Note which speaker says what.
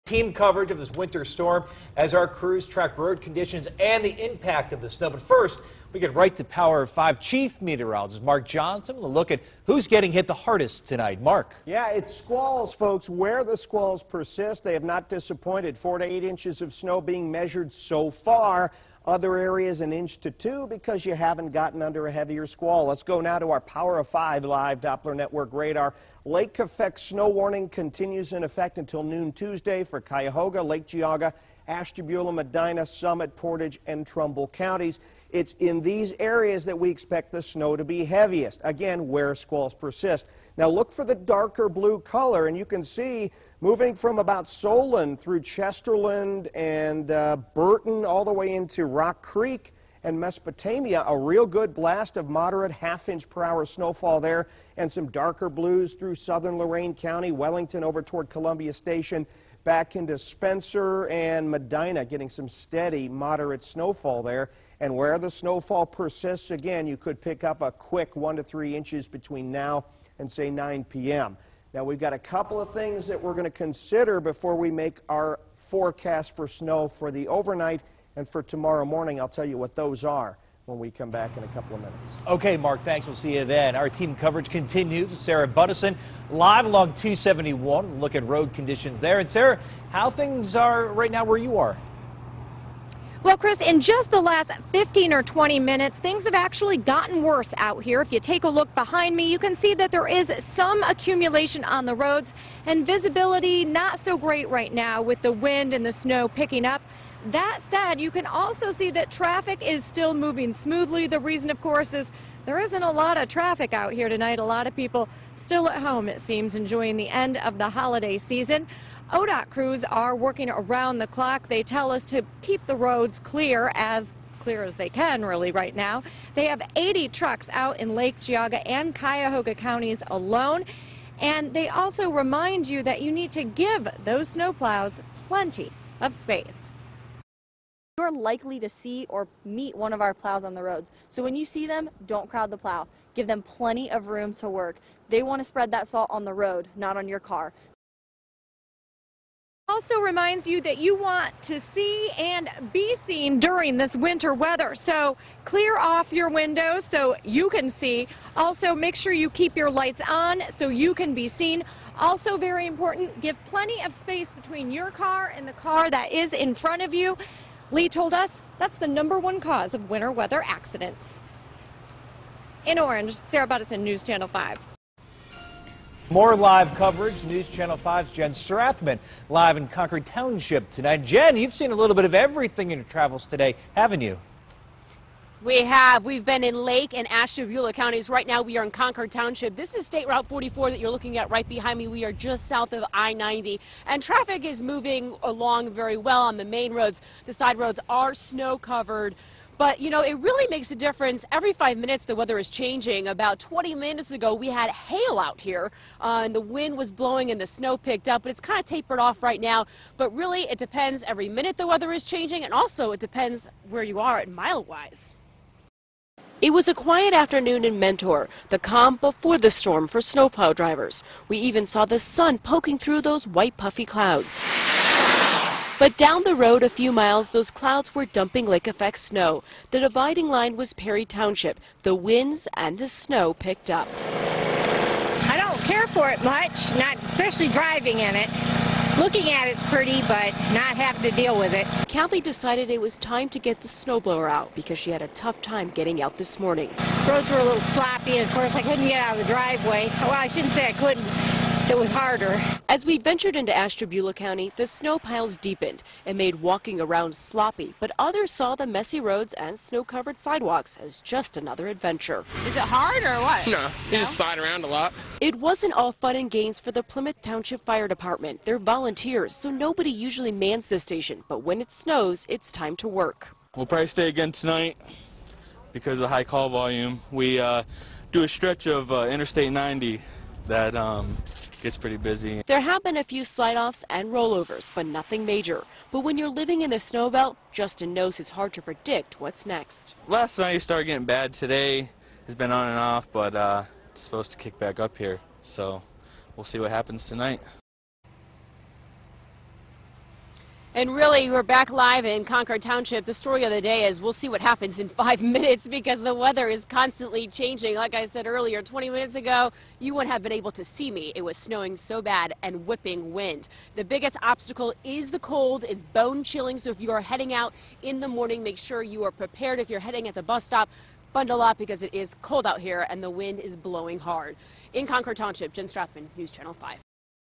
Speaker 1: Team coverage of this winter storm as our crews track road conditions and the impact of the snow. But first, we get right to Power 5 Chief Meteorologist Mark Johnson with a look at who's getting hit the hardest tonight. Mark.
Speaker 2: Yeah, it's squalls, folks. Where the squalls persist, they have not disappointed. 4 to 8 inches of snow being measured so far. Other areas 1 inch to 2 because you haven't gotten under a heavier squall. Let's go now to our Power of 5 live Doppler network radar. Lake effect snow warning continues in effect until noon Tuesday for Cuyahoga, Lake Geauga, Ashtabula, Medina, Summit, Portage, and Trumbull counties. It's in these areas that we expect the snow to be heaviest, again, where squalls persist. Now look for the darker blue color, and you can see moving from about Solon through Chesterland and Burton all the way into Rock Creek and Mesopotamia, a real good blast of moderate half-inch per hour snowfall there, and some darker blues through southern Lorain County, Wellington over toward Columbia Station, back into Spencer and Medina, getting some steady, moderate snowfall there. And where the snowfall persists, again, you could pick up a quick 1 to 3 inches between now and, say, 9 p.m. Now, we've got a couple of things that we're going to consider before we make our forecast for snow for the overnight and for tomorrow morning. I'll tell you what those are when we come back in a couple of minutes.
Speaker 1: Okay, Mark, thanks. We'll see you then. Our team coverage continues with Sarah Buttison live along 271. We'll look at road conditions there. And Sarah, how things are right now where you are?
Speaker 3: Well, Chris, in just the last 15 or 20 minutes, things have actually gotten worse out here. If you take a look behind me, you can see that there is some accumulation on the roads and visibility not so great right now with the wind and the snow picking up. That said, you can also see that traffic is still moving smoothly. The reason, of course, is there isn't a lot of traffic out here tonight. A lot of people still at home, it seems, enjoying the end of the holiday season. ODOT crews are working around the clock. They tell us to keep the roads clear as they can really right now. They have 80 trucks out in Lake Geauga and Cuyahoga counties alone. And they also remind you that you need to give those snowplows plenty of space.
Speaker 4: You're likely to see or meet one of our plows on the roads. So when you see them, don't crowd the plow. Give them plenty of room to work. They want to spread that salt on the road, not on your car.
Speaker 3: Also reminds you that you want to see and be seen during this winter weather. So clear off your windows so you can see. Also make sure you keep your lights on so you can be seen. Also very important, give plenty of space between your car and the car that is in front of you. Lee told us that's the #1 cause of winter weather accidents. In Orange, Sarah Buttison, News Channel 5.
Speaker 1: More live coverage. News Channel 5's Jen Strathman live in Concord Township tonight. Jen, you've seen a little bit of everything in your travels today, haven't you?
Speaker 5: We have. We've been in Lake and Ashtabula counties. Right now we are in Concord Township. This is State Route 44 that you're looking at right behind me. We are just south of I-90 and traffic is moving along very well on the main roads. The side roads are snow covered. But, you know, it really makes a difference. Every 5 minutes the weather is changing. About 20 minutes ago we had hail out here and the wind was blowing and the snow picked up, but it's kind of tapered off right now. But really it depends every minute the weather is changing, and also it depends where you are at mile-wise. It was a quiet afternoon in Mentor, the calm before the storm for snowplow drivers. We even saw the sun poking through those white puffy clouds. But down the road a few miles, those clouds were dumping lake effect snow. The dividing line was Perry Township. The winds and the snow picked up.
Speaker 6: I don't care for it much, not especially driving in it. Looking at it's pretty, but not having to deal with it.
Speaker 5: Kathy decided it was time to get the snowblower out because she had a tough time getting out this morning.
Speaker 6: Roads were a little sloppy, and of course I couldn't get out of the driveway. Well, I shouldn't say I couldn't. It was harder.
Speaker 5: As we ventured into Ashtabula County, the snow piles deepened and made walking around sloppy, but others saw the messy roads and snow-covered sidewalks as just another adventure.
Speaker 7: Is it hard or what?
Speaker 8: No, you just slide around a lot.
Speaker 5: It wasn't all fun and games for the Plymouth Township Fire Department. They're volunteers, so nobody usually mans the station, but when it snows, it's time to work.
Speaker 8: We'll probably stay again tonight because of the high call volume. We do a stretch of Interstate 90 that gets pretty busy.
Speaker 5: There have been a few slide-offs and rollovers, but nothing major. But when you're living in the snow belt, Justin knows it's hard to predict what's next.
Speaker 8: Last night it started getting bad. Today has been on and off, but it's supposed to kick back up here. So we'll see what happens tonight.
Speaker 5: And really, we're back live in Concord Township. The story of the day is we'll see what happens in 5 minutes because the weather is constantly changing. Like I said earlier, 20 minutes ago, you wouldn't have been able to see me. It was snowing so bad and whipping wind. The biggest obstacle is the cold. It's bone chilling, so if you are heading out in the morning, make sure you are prepared. If you're heading at the bus stop, bundle up because it is cold out here and the wind is blowing hard. In Concord Township, Jen Strathman, News Channel 5.